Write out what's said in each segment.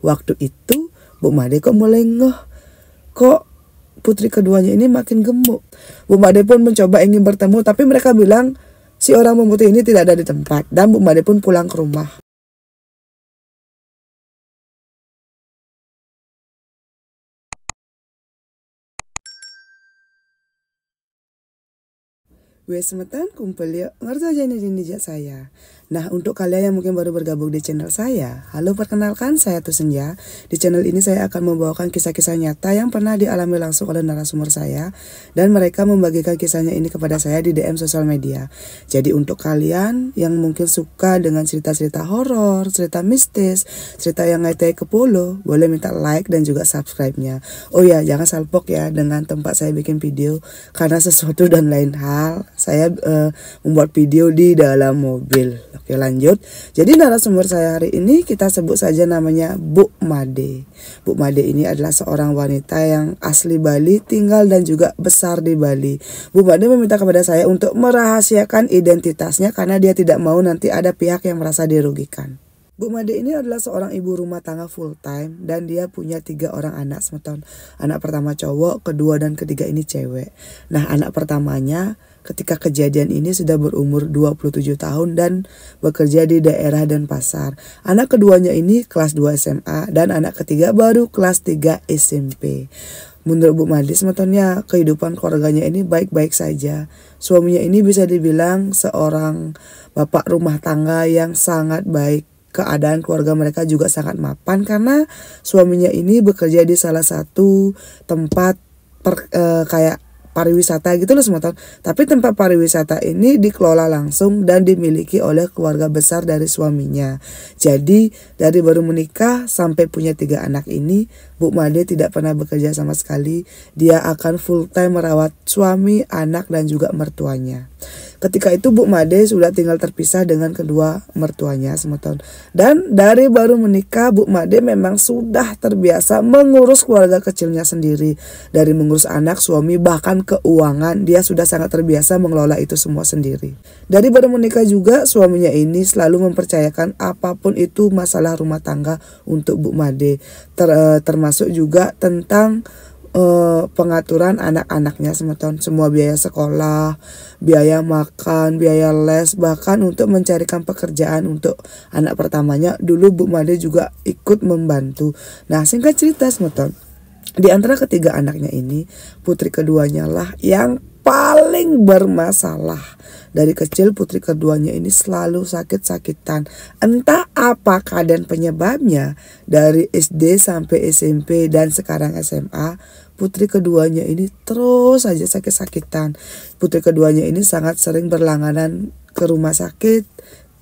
Waktu itu Bu Made kok mulai ngeh, kok putri keduanya ini makin gemuk. Bu Made pun mencoba ingin bertemu, tapi mereka bilang si orang pemutih ini tidak ada di tempat, dan Bu Made pun pulang ke rumah. Wes semetan kumpul yuk, ngerti aja ini dijak saya. Nah, untuk kalian yang mungkin baru bergabung di channel saya, halo, perkenalkan, saya Tusenja. Di channel ini saya akan membawakan kisah-kisah nyata yang pernah dialami langsung oleh narasumber saya, dan mereka membagikan kisahnya ini kepada saya di DM sosial media. Jadi untuk kalian yang mungkin suka dengan cerita-cerita horor, cerita mistis, cerita yang ngetek ke polo, boleh minta like dan juga subscribe-nya. Oh ya, jangan salpok ya dengan tempat saya bikin video, karena sesuatu dan lain hal saya membuat video di dalam mobil. Oke, lanjut. Jadi narasumber saya hari ini kita sebut saja namanya Bu Made. Bu Made ini adalah seorang wanita yang asli Bali, tinggal dan juga besar di Bali. Bu Made meminta kepada saya untuk merahasiakan identitasnya karena dia tidak mau nanti ada pihak yang merasa dirugikan. Bu Made ini adalah seorang ibu rumah tangga full time dan dia punya 3 orang anak semeton. Anak pertama cowok, kedua dan ketiga ini cewek. Nah, anak pertamanya ketika kejadian ini sudah berumur 27 tahun dan bekerja di daerah Denpasar. Anak keduanya ini kelas 2 SMA dan anak ketiga baru kelas 3 SMP. Menurut Bu Made semetonnya kehidupan keluarganya ini baik-baik saja. Suaminya ini bisa dibilang seorang bapak rumah tangga yang sangat baik. Keadaan keluarga mereka juga sangat mapan karena suaminya ini bekerja di salah satu tempat kayak pariwisata gitu loh semeton. Tapi tempat pariwisata ini dikelola langsung dan dimiliki oleh keluarga besar dari suaminya. Jadi dari baru menikah sampai punya 3 anak ini, Bu Made tidak pernah bekerja sama sekali. Dia akan full time merawat suami, anak dan juga mertuanya. Ketika itu Bu Made sudah tinggal terpisah dengan kedua mertuanya semeton. Dan dari baru menikah Bu Made memang sudah terbiasa mengurus keluarga kecilnya sendiri. Dari mengurus anak, suami, bahkan keuangan, dia sudah sangat terbiasa mengelola itu semua sendiri. Dari baru menikah juga suaminya ini selalu mempercayakan apapun itu masalah rumah tangga untuk Bu Made. Termasuk juga tentang pengaturan anak-anaknya semeton, semua biaya sekolah, biaya makan, biaya les, bahkan untuk mencarikan pekerjaan untuk anak pertamanya dulu Bu Made juga ikut membantu. Nah, singkat cerita semeton, di antara ketiga anaknya ini putri keduanya lah yang paling bermasalah. Dari kecil putri keduanya ini selalu sakit-sakitan. Entah apa keadaan penyebabnya, dari SD sampai SMP dan sekarang SMA, putri keduanya ini terus saja sakit-sakitan. Putri keduanya ini sangat sering berlangganan ke rumah sakit,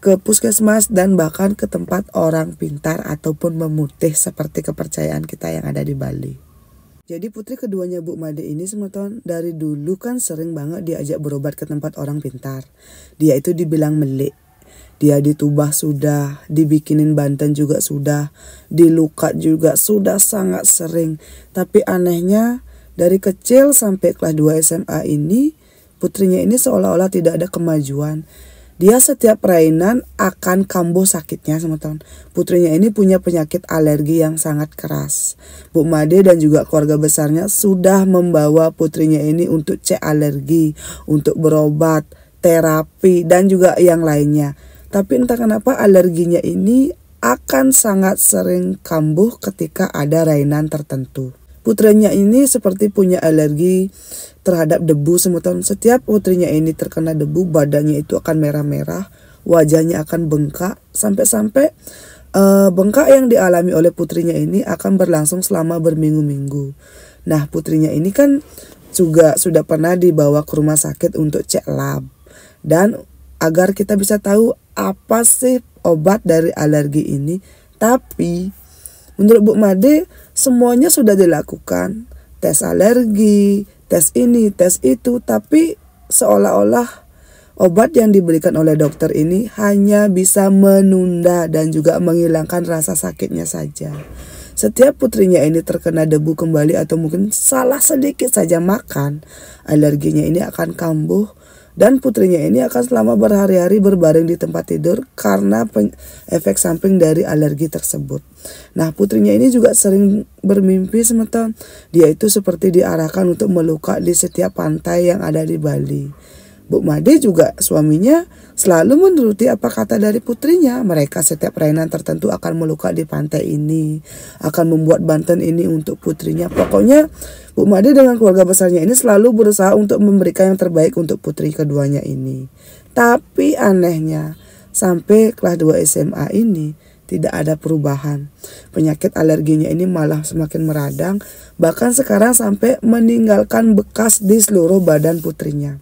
ke puskesmas dan bahkan ke tempat orang pintar ataupun memutih seperti kepercayaan kita yang ada di Bali. Jadi putri keduanya Bu Made ini semeton dari dulu kan sering banget diajak berobat ke tempat orang pintar. Dia itu dibilang melik. Dia ditubah sudah, dibikinin banten juga sudah, dilukat juga sudah sangat sering. Tapi anehnya dari kecil sampai kelas 2 SMA ini putrinya ini seolah-olah tidak ada kemajuan. Dia setiap perainan akan kambuh sakitnya semeton. Putrinya ini punya penyakit alergi yang sangat keras. Bu Made dan juga keluarga besarnya sudah membawa putrinya ini untuk cek alergi, untuk berobat, terapi dan juga yang lainnya. Tapi entah kenapa alerginya ini akan sangat sering kambuh ketika ada rainan tertentu. Putrinya ini seperti punya alergi terhadap debu semeton. Setiap putrinya ini terkena debu, badannya itu akan merah-merah, wajahnya akan bengkak, sampai-sampai bengkak yang dialami oleh putrinya ini akan berlangsung selama berminggu-minggu. Nah, putrinya ini kan juga sudah pernah dibawa ke rumah sakit untuk cek lab. Dan agar kita bisa tahu apa sih obat dari alergi ini. Tapi menurut Bu Made semuanya sudah dilakukan. Tes alergi, tes ini, tes itu. Tapi seolah-olah obat yang diberikan oleh dokter ini hanya bisa menunda dan juga menghilangkan rasa sakitnya saja. Setiap putrinya ini terkena debu kembali atau mungkin salah sedikit saja makan, alerginya ini akan kambuh Dan putrinya ini akan selama berhari-hari berbaring di tempat tidur karena efek samping dari alergi tersebut. Nah, putrinya ini juga sering bermimpi semeton. Dia itu seperti diarahkan untuk meluka di setiap pantai yang ada di Bali. Bu Made juga suaminya selalu menuruti apa kata dari putrinya. Mereka setiap perayaan tertentu akan meluka di pantai ini, akan membuat banten ini untuk putrinya. Pokoknya Bu Made dengan keluarga besarnya ini selalu berusaha untuk memberikan yang terbaik untuk putri keduanya ini. Tapi anehnya sampai kelas 2 SMA ini tidak ada perubahan. Penyakit alerginya ini malah semakin meradang, bahkan sekarang sampai meninggalkan bekas di seluruh badan putrinya.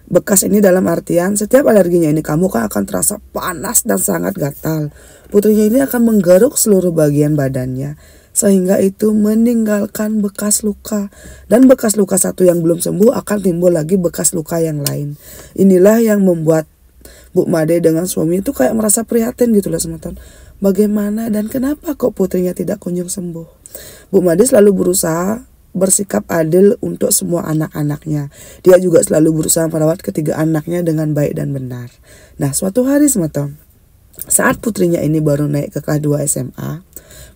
Bekas ini dalam artian setiap alerginya ini kamu kan akan terasa panas dan sangat gatal. Putrinya ini akan menggaruk seluruh bagian badannya sehingga itu meninggalkan bekas luka. Dan bekas luka satu yang belum sembuh akan timbul lagi bekas luka yang lain. Inilah yang membuat Bu Made dengan suami itu kayak merasa prihatin gitu loh teman-teman. Bagaimana dan kenapa kok putrinya tidak kunjung sembuh? Bu Made selalu berusaha bersikap adil untuk semua anak-anaknya. Dia juga selalu berusaha merawat ketiga anaknya dengan baik dan benar. Nah, suatu hari teman-teman, saat putrinya ini baru naik ke kelas 2 SMA,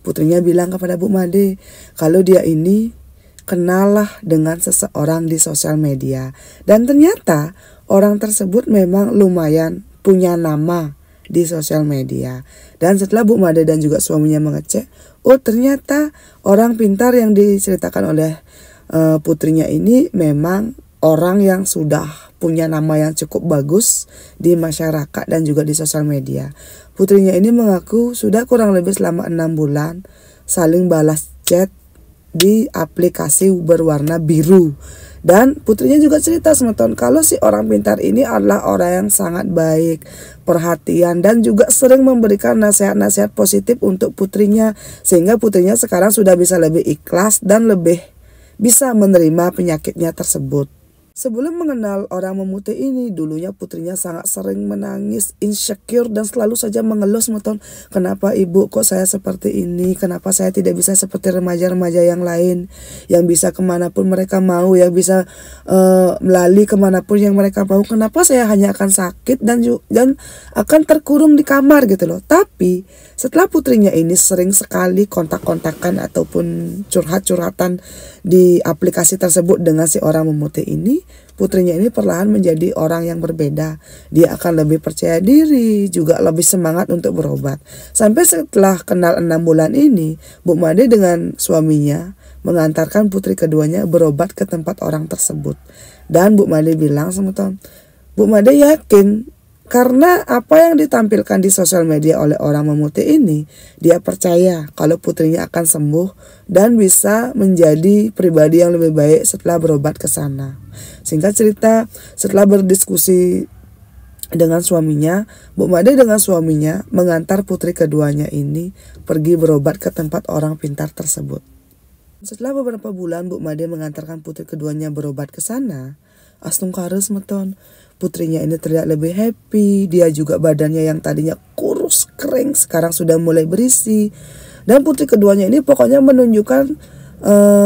putrinya bilang kepada Bu Made kalau dia ini kenallah dengan seseorang di sosial media. Dan ternyata orang tersebut memang lumayan punya nama di sosial media. Dan setelah Bu Made dan juga suaminya mengecek, oh ternyata orang pintar yang diceritakan oleh putrinya ini memang orang yang sudah punya nama yang cukup bagus di masyarakat dan juga di sosial media. Putrinya ini mengaku sudah kurang lebih selama 6 bulan saling balas chat di aplikasi berwarna biru. Dan putrinya juga cerita teman-teman kalau si orang pintar ini adalah orang yang sangat baik, perhatian dan juga sering memberikan nasihat-nasihat positif untuk putrinya. Sehingga putrinya sekarang sudah bisa lebih ikhlas dan lebih bisa menerima penyakitnya tersebut. Sebelum mengenal orang memutih ini, dulunya putrinya sangat sering menangis, insecure dan selalu saja mengeluh teman-teman. Kenapa ibu kok saya seperti ini? Kenapa saya tidak bisa seperti remaja-remaja yang lain yang bisa kemanapun mereka mau, yang bisa melalui kemanapun yang mereka mau? Kenapa saya hanya akan sakit dan akan terkurung di kamar gitu loh? Tapi setelah putrinya ini sering sekali kontak-kontakan ataupun curhat-curhatan di aplikasi tersebut dengan si orang memutih ini, putrinya ini perlahan menjadi orang yang berbeda. Dia akan lebih percaya diri, juga lebih semangat untuk berobat. Sampai setelah kenal 6 bulan ini, Bu Made dengan suaminya mengantarkan putri keduanya berobat ke tempat orang tersebut. Dan Bu Made bilang sama Tom, Bu Made yakin karena apa yang ditampilkan di sosial media oleh orang memutih ini, dia percaya kalau putrinya akan sembuh dan bisa menjadi pribadi yang lebih baik setelah berobat ke sana. Singkat cerita, setelah berdiskusi dengan suaminya, Bu Made dengan suaminya mengantar putri keduanya ini pergi berobat ke tempat orang pintar tersebut. Setelah beberapa bulan Bu Made mengantarkan putri keduanya berobat ke sana, astungkares meton. Putrinya ini terlihat lebih happy. Dia juga badannya yang tadinya kurus kering sekarang sudah mulai berisi. Dan putri keduanya ini pokoknya menunjukkan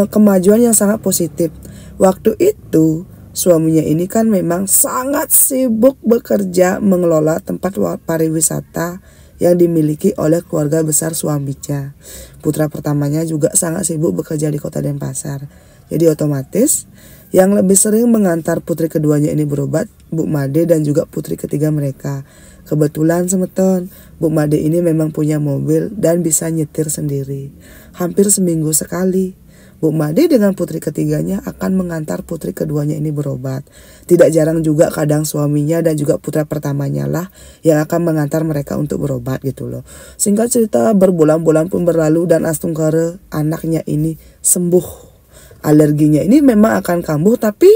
kemajuan yang sangat positif. Waktu itu suaminya ini kan memang sangat sibuk bekerja mengelola tempat pariwisata yang dimiliki oleh keluarga besar suaminya. Putra pertamanya juga sangat sibuk bekerja di kota Denpasar. Jadi otomatis yang lebih sering mengantar putri keduanya ini berobat, Bu Made dan juga putri ketiga mereka. Kebetulan semeton, Bu Made ini memang punya mobil dan bisa nyetir sendiri. Hampir seminggu sekali, Bu Made dengan putri ketiganya akan mengantar putri keduanya ini berobat. Tidak jarang juga kadang suaminya dan juga putra pertamanya lah yang akan mengantar mereka untuk berobat gitu loh. Singkat cerita, berbulan-bulan pun berlalu dan astungkare anaknya ini sembuh. Alerginya ini memang akan kambuh tapi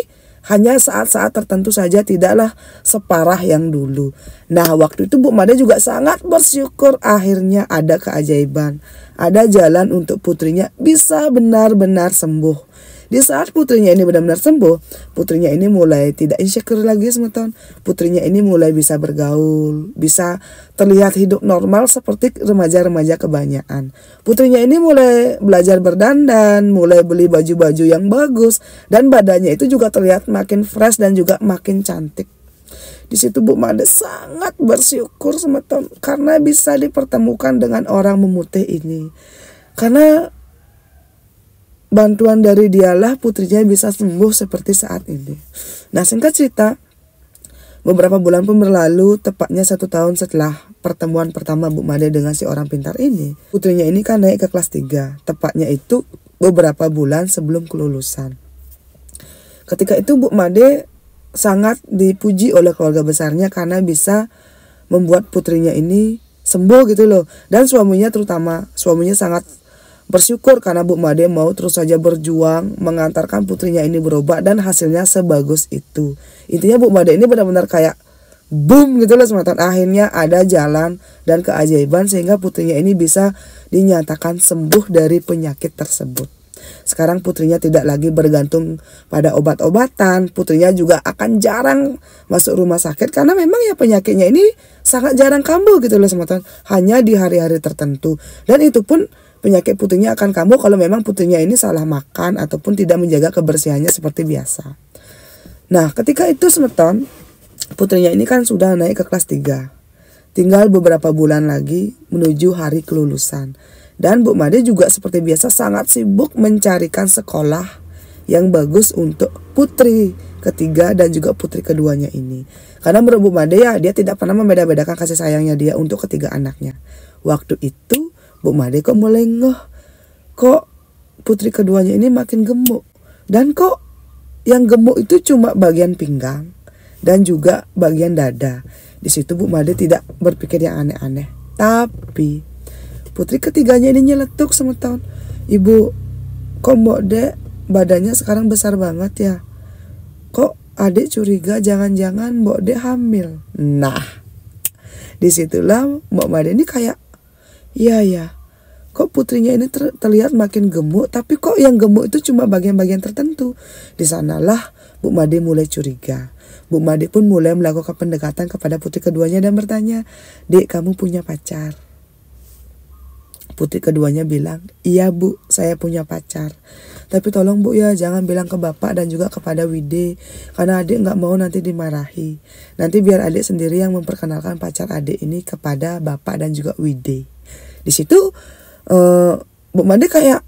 hanya saat-saat tertentu saja, tidaklah separah yang dulu. Nah waktu itu Bu Made juga sangat bersyukur akhirnya ada keajaiban. Ada jalan untuk putrinya bisa benar-benar sembuh. Di saat putrinya ini benar-benar sembuh, putrinya ini mulai tidak insecure lagi semeton. Putrinya ini mulai bisa bergaul, bisa terlihat hidup normal seperti remaja-remaja kebanyakan. Putrinya ini mulai belajar berdandan, mulai beli baju-baju yang bagus, dan badannya itu juga terlihat makin fresh dan juga makin cantik. Di situ Bu Made sangat bersyukur semeton karena bisa dipertemukan dengan orang memutih ini. Karena bantuan dari dialah putrinya bisa sembuh seperti saat ini. Nah, singkat cerita, beberapa bulan pun berlalu, tepatnya 1 tahun setelah pertemuan pertama Bu Made dengan si orang pintar ini. Putrinya ini kan naik ke kelas 3, tepatnya itu beberapa bulan sebelum kelulusan. Ketika itu Bu Made sangat dipuji oleh keluarga besarnya karena bisa membuat putrinya ini sembuh gitu loh. Dan suaminya sangat bersyukur karena Bu Made mau terus saja berjuang mengantarkan putrinya ini berobat dan hasilnya sebagus itu. Intinya Bu Made ini benar-benar kayak boom gitu loh sematan. Akhirnya ada jalan dan keajaiban sehingga putrinya ini bisa dinyatakan sembuh dari penyakit tersebut. Sekarang putrinya tidak lagi bergantung pada obat-obatan. Putrinya juga akan jarang masuk rumah sakit karena memang ya penyakitnya ini sangat jarang kambuh gitu loh sematan. Hanya di hari-hari tertentu. Dan itu pun penyakit putrinya akan kambuh kalau memang putrinya ini salah makan ataupun tidak menjaga kebersihannya seperti biasa. Nah, ketika itu semeton, putrinya ini kan sudah naik ke kelas 3. Tinggal beberapa bulan lagi menuju hari kelulusan. Dan Bu Made juga seperti biasa sangat sibuk mencarikan sekolah yang bagus untuk putri ketiga dan juga putri keduanya ini. Karena menurut Bu Made ya dia tidak pernah membeda-bedakan kasih sayangnya dia untuk ketiga anaknya. Waktu itu Bu Made kok mulai kok putri keduanya ini makin gemuk. Dan kok yang gemuk itu cuma bagian pinggang dan juga bagian dada. Di situ Bu Made tidak berpikir yang aneh-aneh. Tapi putri ketiganya ini nyeletuk semeton. Ibu, kok Mbok Dek badannya sekarang besar banget ya? Kok adik curiga jangan-jangan Mbok Dek hamil? Nah, disitulah Mbok Made ini kayak, iya ya, kok putrinya ini terlihat makin gemuk, tapi kok yang gemuk itu cuma bagian-bagian tertentu. Di sanalah Bu Made mulai curiga. Bu Made pun mulai melakukan pendekatan kepada putri keduanya dan bertanya, Dek, kamu punya pacar? Putri keduanya bilang, iya Bu, saya punya pacar. Tapi tolong Bu ya, jangan bilang ke Bapak dan juga kepada Wide. Karena adik gak mau nanti dimarahi. Nanti biar adik sendiri yang memperkenalkan pacar adik ini kepada Bapak dan juga Wide. Di situ Bu Made kayak,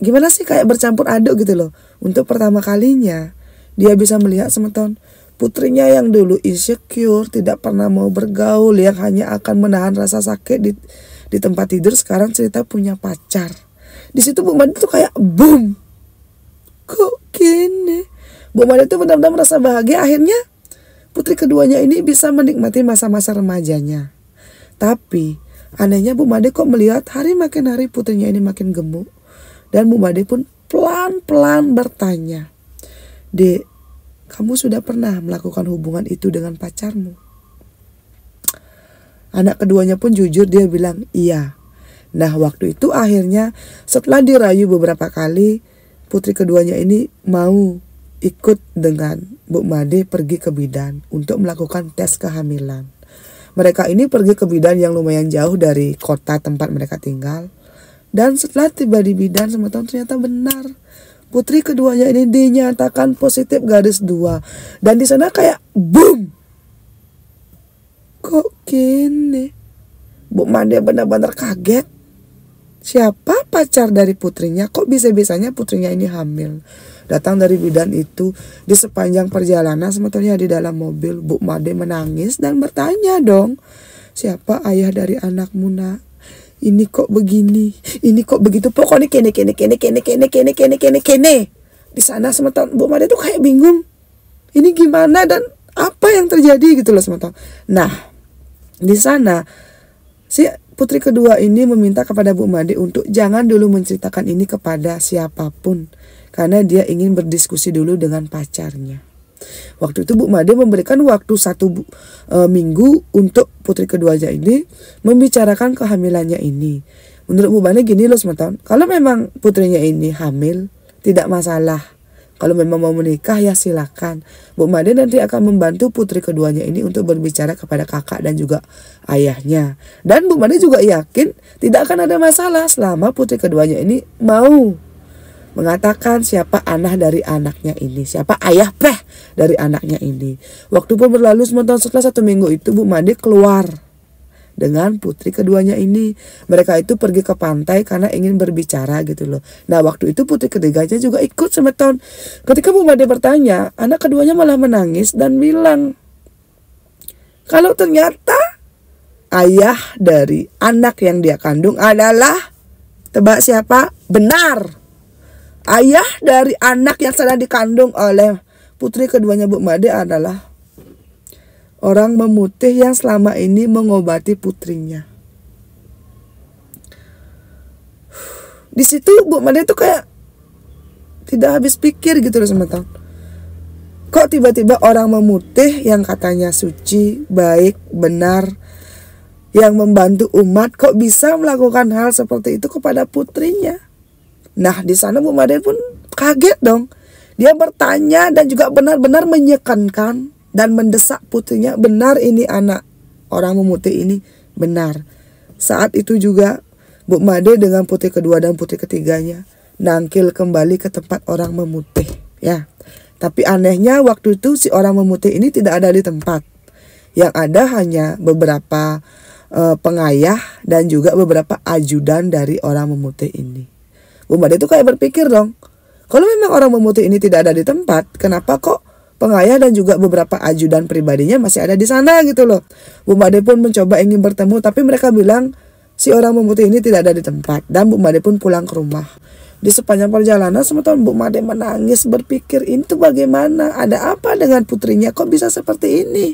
gimana sih, kayak bercampur aduk gitu loh. Untuk pertama kalinya, dia bisa melihat semeton putrinya yang dulu insecure, tidak pernah mau bergaul, yang hanya akan menahan rasa sakit di tempat tidur, sekarang cerita punya pacar. Di situ Bu Made tuh kayak boom. Kok gini? Bu Made tuh benar-benar merasa bahagia. Akhirnya putri keduanya ini bisa menikmati masa-masa remajanya. Tapi anehnya Bu Made kok melihat hari makin hari putrinya ini makin gemuk. Dan Bu Made pun pelan-pelan bertanya, Dek, kamu sudah pernah melakukan hubungan itu dengan pacarmu? Anak keduanya pun jujur, dia bilang iya. Nah, waktu itu akhirnya setelah dirayu beberapa kali, putri keduanya ini mau ikut dengan Bu Made pergi ke bidan untuk melakukan tes kehamilan. Mereka ini pergi ke bidan yang lumayan jauh dari kota tempat mereka tinggal. Dan setelah tiba di bidan, semeton ternyata benar. Putri keduanya ini dinyatakan positif garis 2. Dan di sana kayak boom. Kok gini? Bu Made benar-benar kaget. Siapa pacar dari putrinya? Kok bisa-bisanya putrinya ini hamil? Datang dari bidan itu, di sepanjang perjalanan sebetulnya di dalam mobil, Bu Made menangis dan bertanya dong, siapa ayah dari anakmu nak? Ini kok begini? Ini kok begitu? Pokoknya kene. Di sana semeton Bu Made tuh kayak bingung. Ini gimana dan apa yang terjadi gitu loh semeton. Nah, di sana si putri kedua ini meminta kepada Bu Made untuk jangan dulu menceritakan ini kepada siapapun, karena dia ingin berdiskusi dulu dengan pacarnya. Waktu itu Bu Made memberikan waktu 1 minggu untuk putri keduanya ini membicarakan kehamilannya ini. Menurut Bu Made gini loh semeton, kalau memang putrinya ini hamil, tidak masalah. Kalau memang mau menikah ya silakan. Bu Made nanti akan membantu putri keduanya ini untuk berbicara kepada kakak dan juga ayahnya. Dan Bu Made juga yakin tidak akan ada masalah selama putri keduanya ini mau mengatakan siapa anak dari anaknya ini, siapa ayah dari anaknya ini. Waktu pun berlalu sementara setelah 1 minggu itu Bu Made keluar dengan putri keduanya ini. Mereka itu pergi ke pantai karena ingin berbicara gitu loh. Nah waktu itu putri ketiganya juga ikut semeton. Ketika Bu Made bertanya, anak keduanya malah menangis dan bilang kalau ternyata ayah dari anak yang dia kandung adalah, tebak siapa? Benar, ayah dari anak yang sedang dikandung oleh putri keduanya Bu Made adalah orang memutih yang selama ini mengobati putrinya. Di situ Bu Made tuh kayak tidak habis pikir gitu loh teman-teman. Kok tiba-tiba orang memutih yang katanya suci, baik, benar, yang membantu umat, kok bisa melakukan hal seperti itu kepada putrinya? Nah di sana Bu Made pun kaget dong. Dia bertanya dan juga benar-benar menyekankan dan mendesak putrinya, benar ini anak orang memutih ini, benar. Saat itu juga Bu Made dengan putri kedua dan putri ketiganya nangkil kembali ke tempat orang memutih ya. Tapi anehnya waktu itu si orang memutih ini tidak ada di tempat. Yang ada hanya beberapa pengayah dan juga beberapa ajudan dari orang memutih ini. Bu Made itu kayak berpikir dong, kalau memang orang memutih ini tidak ada di tempat, kenapa kok pengayah dan juga beberapa ajudan pribadinya masih ada di sana gitu loh. Bu Made pun mencoba ingin bertemu, tapi mereka bilang si orang memutih ini tidak ada di tempat. Dan Bu Made pun pulang ke rumah. Di sepanjang perjalanan sementara Bu Made menangis berpikir, ini tuh bagaimana, ada apa dengan putrinya, kok bisa seperti ini.